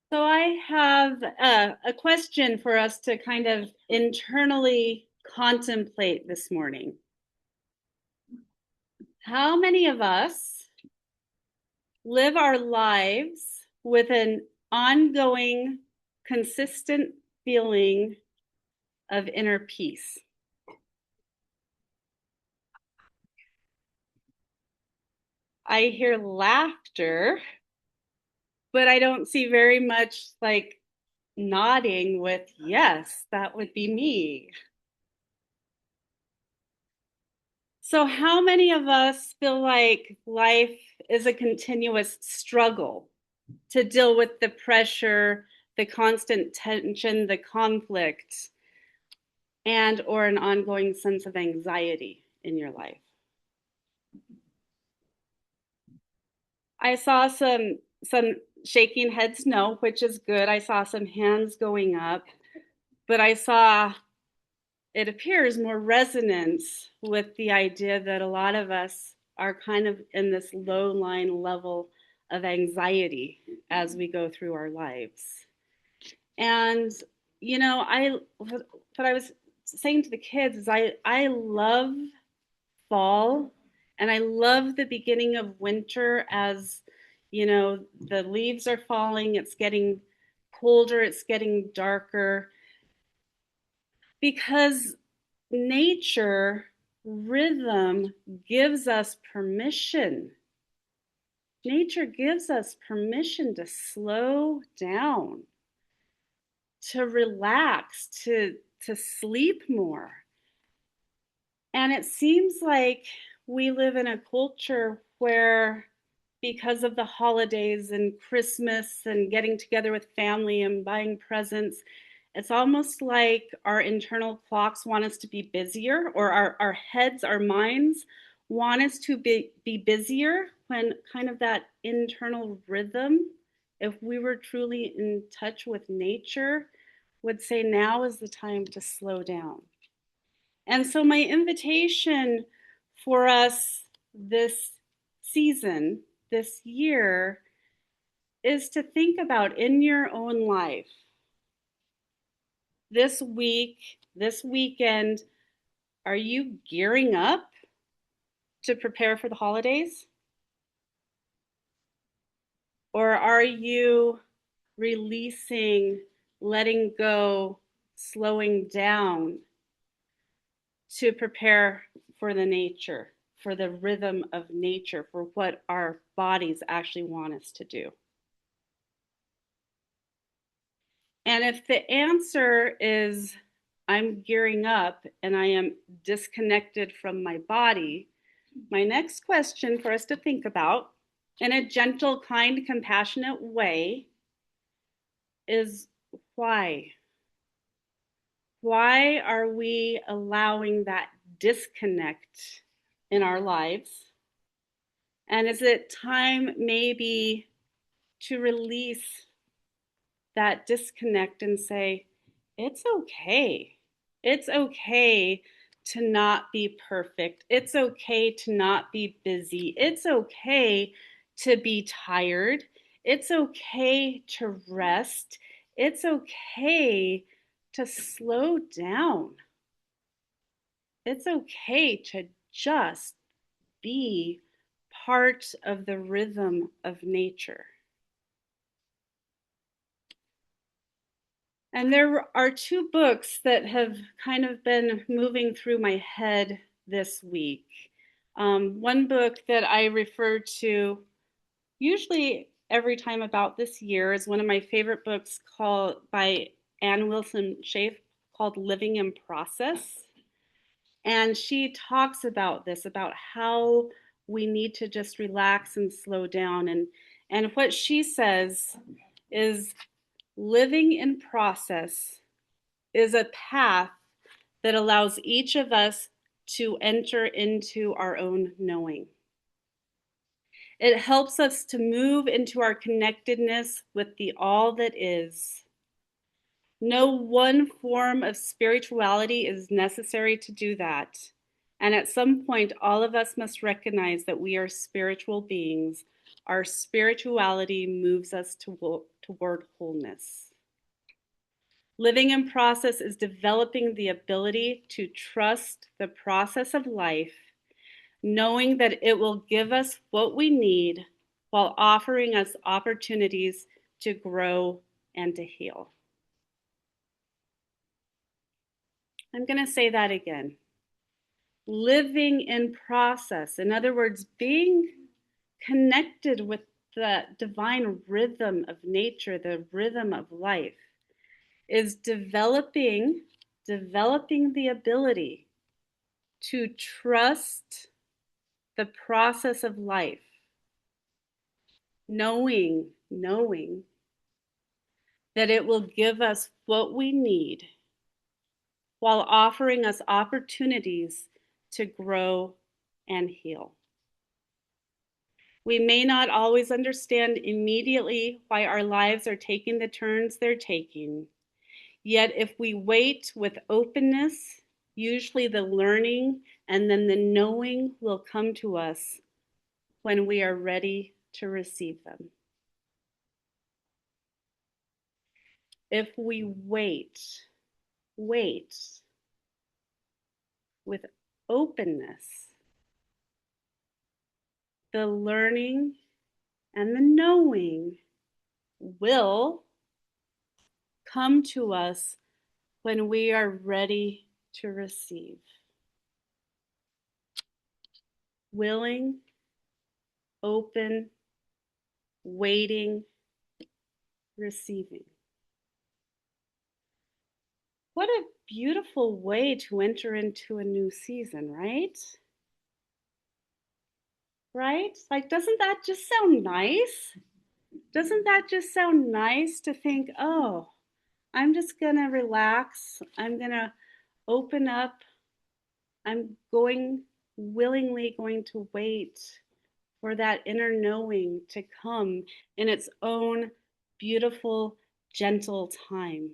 So I have a question for us to kind of internally contemplate this morning. How many of us live our lives with an ongoing, consistent feeling of inner peace? I hear laughter, but I don't see very much like nodding with, yes, that would be me. So, how many of us feel like life is a continuous struggle to deal with the pressure, the constant tension, the conflict, and or an ongoing sense of anxiety in your life? I saw some shaking heads no, which is good. I saw some hands going up, but I saw it appears more resonance with the idea that a lot of us are kind of in this low line level of anxiety as we go through our lives. And I what I was saying to the kids is I love fall and I love the beginning of winter as the leaves are falling, it's getting colder, it's getting darker because nature rhythm gives us permission. Nature gives us permission to slow down, to relax, to sleep more. And it seems like we live in a culture where because of the holidays and Christmas and getting together with family and buying presents, it's almost like our internal clocks want us to be busier, or our heads, our minds want us to be busier when kind of that internal rhythm, if we were truly in touch with nature, would say now is the time to slow down. And so, my invitation for us this season, this year, is to think about in your own life this week, this weekend, are you gearing up to prepare for the holidays? Or are you releasing, letting go, slowing down to prepare for the nature, for the rhythm of nature, for what our bodies actually want us to do? And if the answer is I'm gearing up and I am disconnected from my body, my next question for us to think about in a gentle, kind, compassionate way is why? Why are we allowing that disconnect in our lives? And is it time maybe to release that disconnect and say, it's okay. It's okay to not be perfect. It's okay to not be busy. It's okay to be tired. It's okay to rest. It's okay to slow down. It's okay to just be part of the rhythm of nature. And there are two books that have kind of been moving through my head this week. One book that I refer to usually every time about this year is one of my favorite books called by Ann Wilson Schaaf called Living in Process. And she talks about this, about how we need to just relax and slow down. And what she says is living in process is a path that allows each of us to enter into our own knowing. It helps us to move into our connectedness with the all that is. No one form of spirituality is necessary to do that. And at some point, all of us must recognize that we are spiritual beings. Our spirituality moves us toward wholeness. Living in process is developing the ability to trust the process of life, knowing that it will give us what we need while offering us opportunities to grow and to heal. I'm going to say that again. Living in process, in other words, being connected with the divine rhythm of nature, the rhythm of life, is developing the ability to trust the process of life, knowing that it will give us what we need while offering us opportunities to grow and heal. We may not always understand immediately why our lives are taking the turns they're taking. Yet if we wait with openness, usually the learning and then the knowing will come to us when we are ready to receive them. If we wait with openness, the learning and the knowing will come to us when we are ready to receive. Willing, open, waiting, receiving. What a beautiful way to enter into a new season, right? Right? Like, doesn't that just sound nice? Doesn't that just sound nice to think, oh, I'm just gonna relax. I'm gonna open up. I'm willingly going to wait for that inner knowing to come in its own beautiful, gentle time.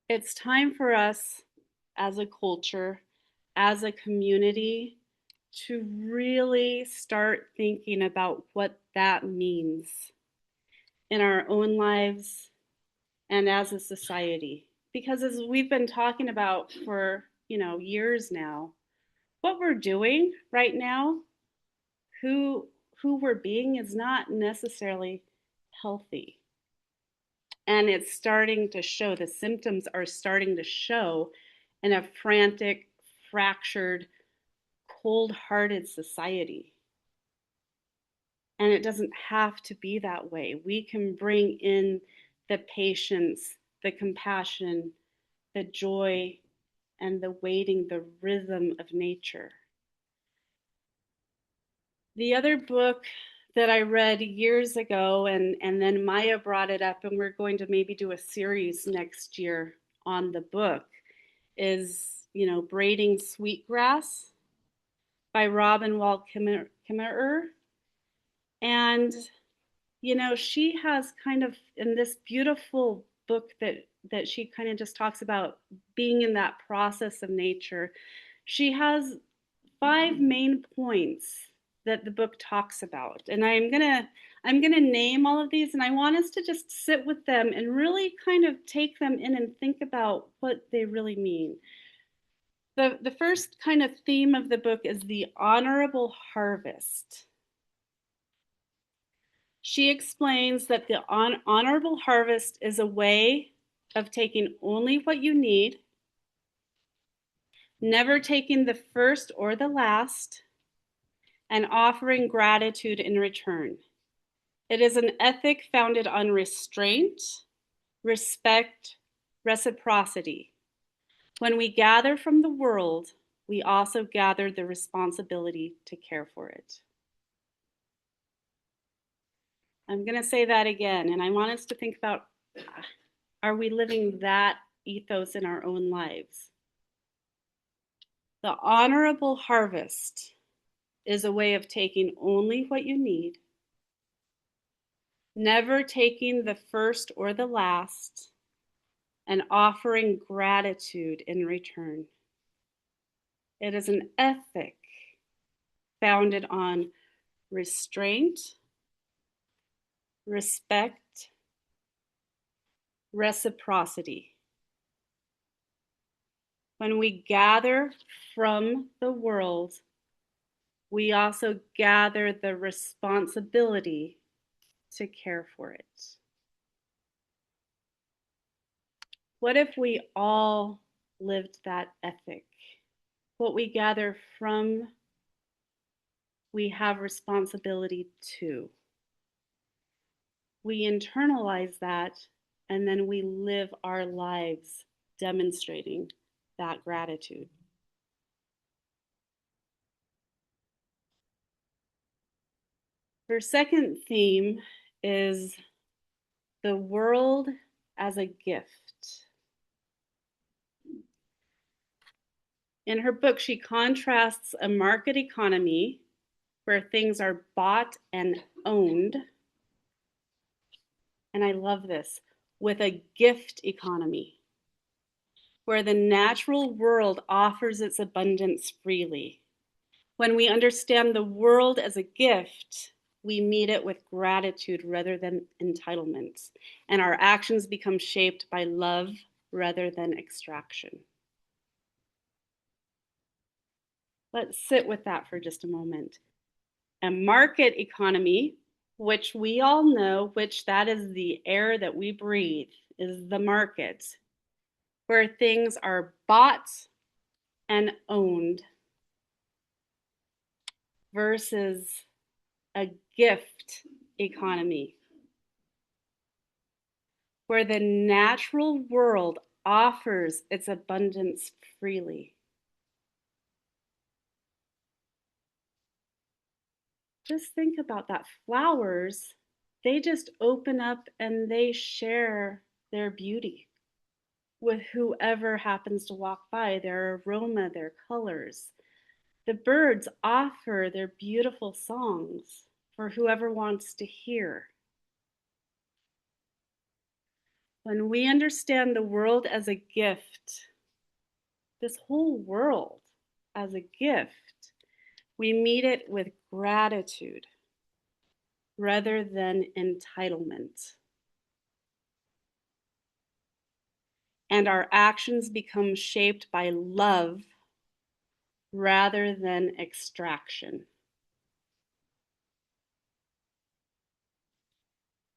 It's time for us as a culture, as a community, to really start thinking about what that means in our own lives and as a society. Because as we've been talking about for, years now, what we're doing right now, who we're being is not necessarily healthy. And it's starting to show, the symptoms are starting to show in a frantic, fractured, cold-hearted society. And it doesn't have to be that way. We can bring in the patience, the compassion, the joy, and the waiting, the rhythm of nature. The other book that I read years ago, and then Maya brought it up, and we're going to maybe do a series next year on the book, is, Braiding Sweetgrass by Robin Wall Kimmerer. And, she has kind of, in this beautiful book that she kind of just talks about being in that process of nature, she has 5 main points that the book talks about. And I'm gonna name all of these, and I want us to just sit with them and really kind of take them in and think about what they really mean. The first kind of theme of the book is the honorable harvest. She explains that the honorable harvest is a way of taking only what you need, never taking the first or the last, and offering gratitude in return. It is an ethic founded on restraint, respect, reciprocity. When we gather from the world, we also gather the responsibility to care for it. I'm going to say that again, and I want us to think about, are we living that ethos in our own lives? The honorable harvest is a way of taking only what you need, never taking the first or the last, and offering gratitude in return. It is an ethic founded on restraint, respect, reciprocity. When we gather from the world, we also gather the responsibility to care for it. What if we all lived that ethic? What we gather from, we have responsibility to. We internalize that, and then we live our lives demonstrating that gratitude. Her second theme is the world as a gift. In her book, she contrasts a market economy where things are bought and owned, and I love this, with a gift economy where the natural world offers its abundance freely. When we understand the world as a gift, we meet it with gratitude rather than entitlement, and our actions become shaped by love rather than extraction. Let's sit with that for just a moment. A market economy, which we all know, which that is the air that we breathe, is the market, where things are bought and owned versus a gift economy, where the natural world offers its abundance freely. Just think about that. Flowers, they just open up and they share their beauty with whoever happens to walk by, their aroma, their colors. The birds offer their beautiful songs for whoever wants to hear. When we understand the world as a gift, this whole world as a gift, we meet it with gratitude rather than entitlement. And our actions become shaped by love rather than extraction.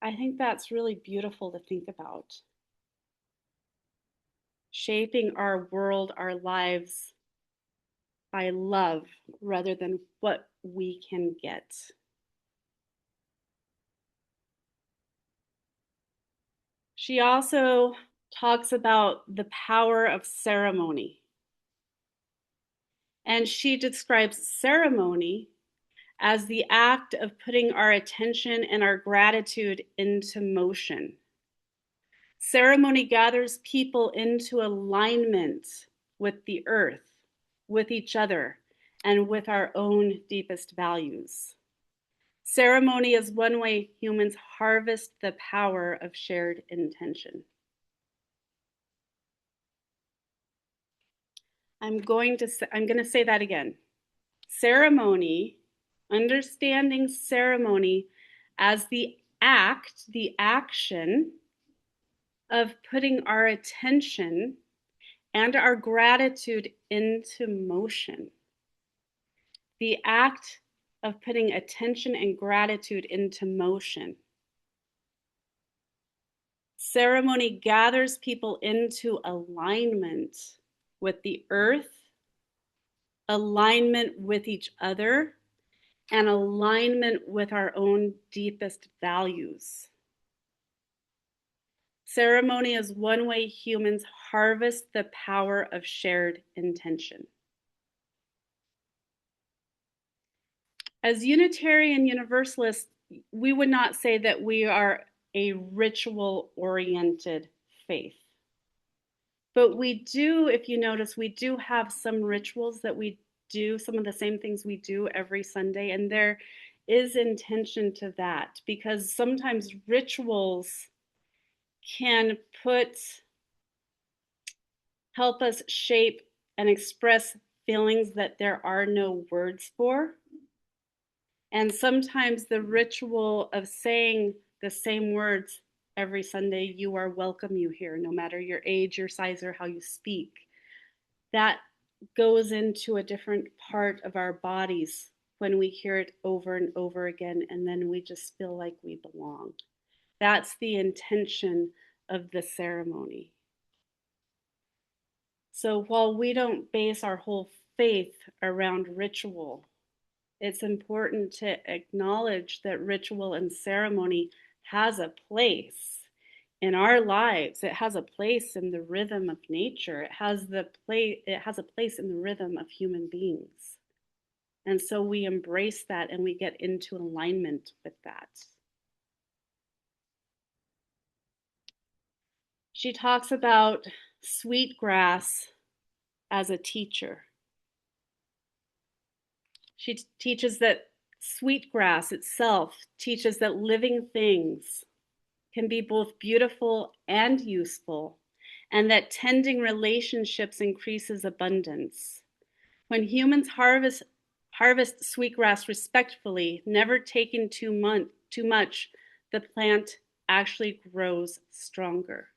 I think that's really beautiful to think about. Shaping our world, our lives by love rather than what we can get. She also talks about the power of ceremony. And she describes ceremony as the act of putting our attention and our gratitude into motion. Ceremony gathers people into alignment with the earth, with each other, and with our own deepest values. Ceremony is one way humans harvest the power of shared intention. I'm going to say that again. Ceremony, understanding ceremony as the act, the action of putting our attention and our gratitude into motion. The act of putting attention and gratitude into motion. Ceremony gathers people into alignment with the earth, alignment with each other, and alignment with our own deepest values. Ceremony is one way humans harvest the power of shared intention. As Unitarian Universalists, we would not say that we are a ritual-oriented faith. But we do, if you notice, we do have some rituals that we do, some of the same things we do every Sunday, and there is intention to that because sometimes rituals can help us shape and express feelings that there are no words for. And sometimes the ritual of saying the same words every Sunday, you are welcome, you here, no matter your age, your size, or how you speak, that goes into a different part of our bodies when we hear it over and over again, and then we just feel like we belong. That's the intention of the ceremony. So while we don't base our whole faith around ritual, it's important to acknowledge that ritual and ceremony has a place in our lives. It has a place in the rhythm of nature. It has a place in the rhythm of human beings. And so we embrace that and we get into alignment with that. She talks about sweetgrass as a teacher. She teaches that sweetgrass itself teaches that living things can be both beautiful and useful, and that tending relationships increases abundance. When humans harvest sweetgrass respectfully, never taking too much, the plant actually grows stronger.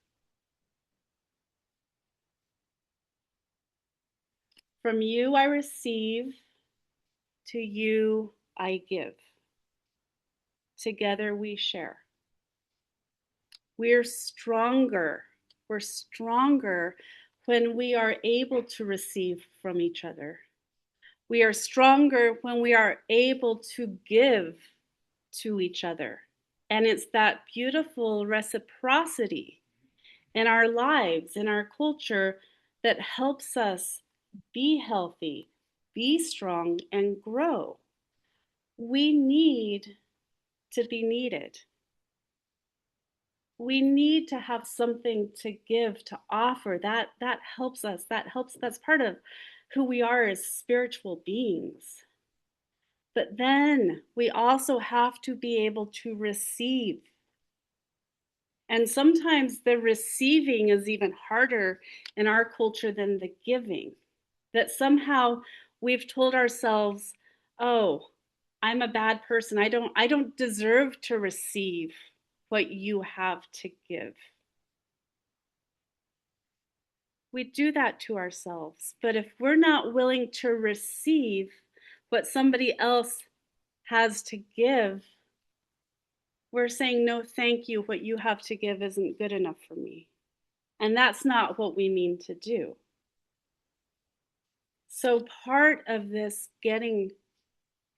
From you I receive, to you I give. Together we share. We're stronger. We're stronger when we are able to receive from each other. We are stronger when we are able to give to each other. And it's that beautiful reciprocity in our lives, in our culture, that helps us be healthy, be strong, and grow. We need to be needed. We need to have something to give, to offer. That helps us. That's part of who we are as spiritual beings. But then we also have to be able to receive. And sometimes the receiving is even harder in our culture than the giving. That somehow we've told ourselves, "Oh, I'm a bad person. I don't deserve to receive what you have to give." We do that to ourselves. But if we're not willing to receive what somebody else has to give, we're saying, no, thank you. What you have to give isn't good enough for me. And that's not what we mean to do. So, part of this getting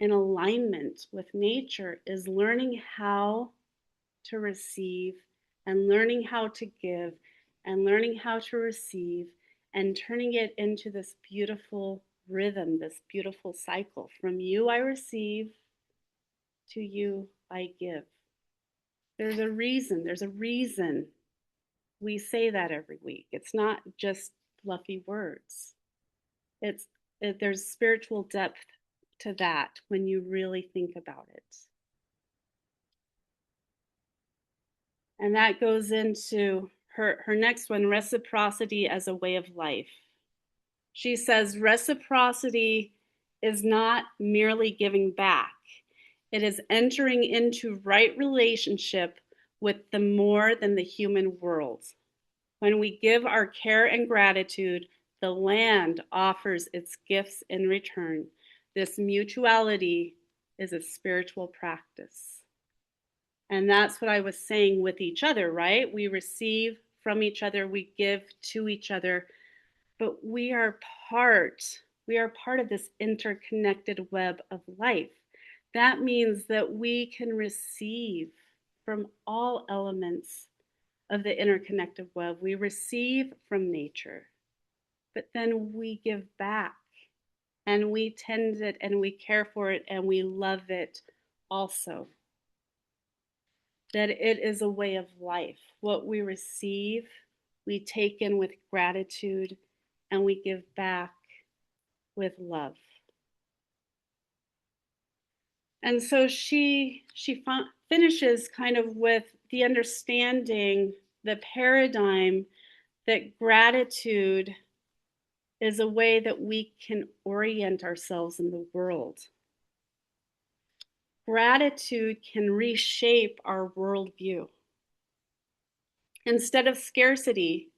in alignment with nature is learning how to receive and learning how to give and learning how to receive and turning it into this beautiful rhythm, this beautiful cycle. From you I receive, to you I give. There's a reason we say that every week. It's not just fluffy words. There's spiritual depth to that when you really think about it. And that goes into her next one, reciprocity as a way of life. She says reciprocity is not merely giving back. It is entering into right relationship with the more than the human world. When we give our care and gratitude, the land offers its gifts in return. This mutuality is a spiritual practice. And that's what I was saying with each other, right? We receive from each other, we give to each other, but we are part of this interconnected web of life. That means that we can receive from all elements of the interconnected web. We receive from nature, but then we give back and we tend it and we care for it and we love it also. That it is a way of life. What we receive, we take in with gratitude and we give back with love. And so she finishes kind of with the understanding, the paradigm that gratitude is a way that we can orient ourselves in the world. gratitude can reshape our worldview. Instead of scarcity,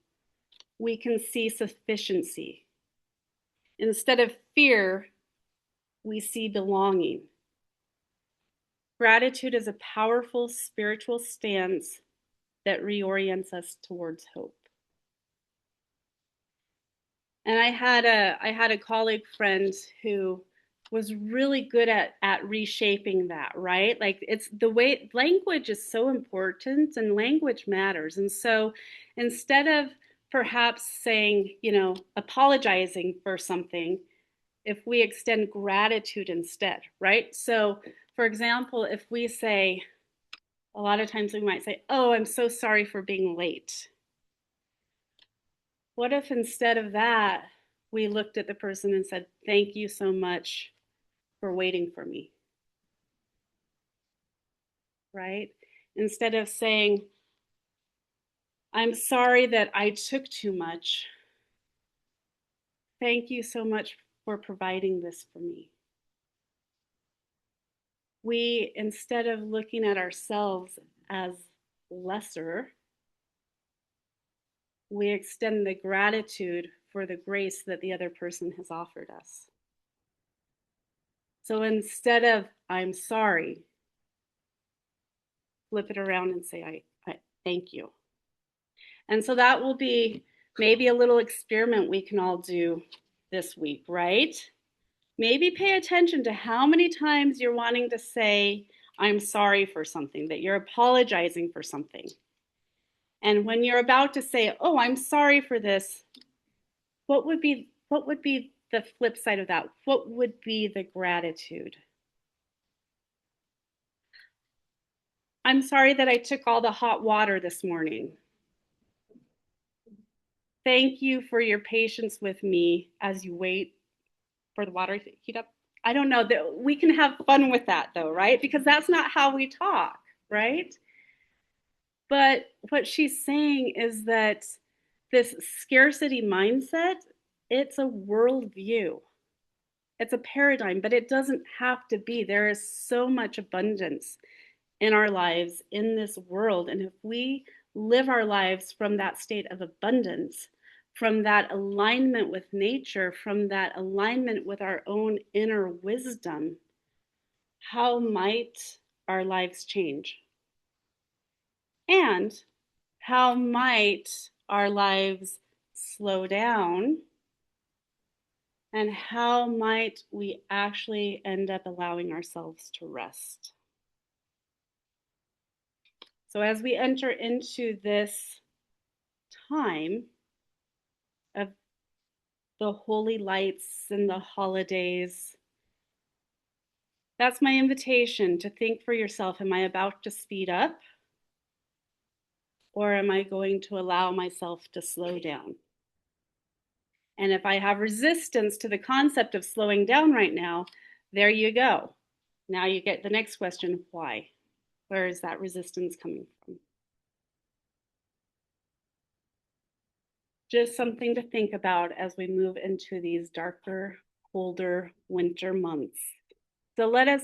we can see sufficiency. Instead of fear, we see belonging. Gratitude is a powerful spiritual stance that reorients us towards hope. And I had a colleague friend who was really good at reshaping that, right? Like it's the way language is so important and language matters. And so instead of perhaps saying, apologizing for something, if we extend gratitude instead, right? So for example, if we say, a lot of times we might say, "Oh, I'm so sorry for being late." What if instead of that, we looked at the person and said, "Thank you so much for waiting for me," right? Instead of saying, "I'm sorry that I took too much. Thank you so much for providing this for me." We, instead of looking at ourselves as lesser, we extend the gratitude for the grace that the other person has offered us. So instead of "I'm sorry," flip it around and say, I thank you. And so that will be maybe a little experiment we can all do this week, right? Maybe pay attention to how many times you're wanting to say, "I'm sorry" for something, that you're apologizing for something. And when you're about to say, "Oh, I'm sorry for this," what would be the flip side of that? What would be the gratitude? "I'm sorry that I took all the hot water this morning. Thank you for your patience with me as you wait for the water to heat up." I don't know that we can have fun with that though, right? Because that's not how we talk, right? But what she's saying is that this scarcity mindset, it's a worldview. It's a paradigm, but it doesn't have to be. There is so much abundance in our lives in this world. And if we live our lives from that state of abundance, from that alignment with nature, from that alignment with our own inner wisdom, how might our lives change? And how might our lives slow down? And how might we actually end up allowing ourselves to rest? So, as we enter into this time of the holy lights and the holidays, that's my invitation to think for yourself. Am I about to speed up? Or am I going to allow myself to slow down? And if I have resistance to the concept of slowing down right now, there you go. Now you get the next question: why? Where is that resistance coming from? Just something to think about as we move into these darker, colder winter months. So let us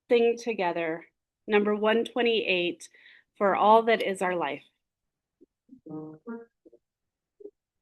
sing together number 128, "For All That Is Our Life."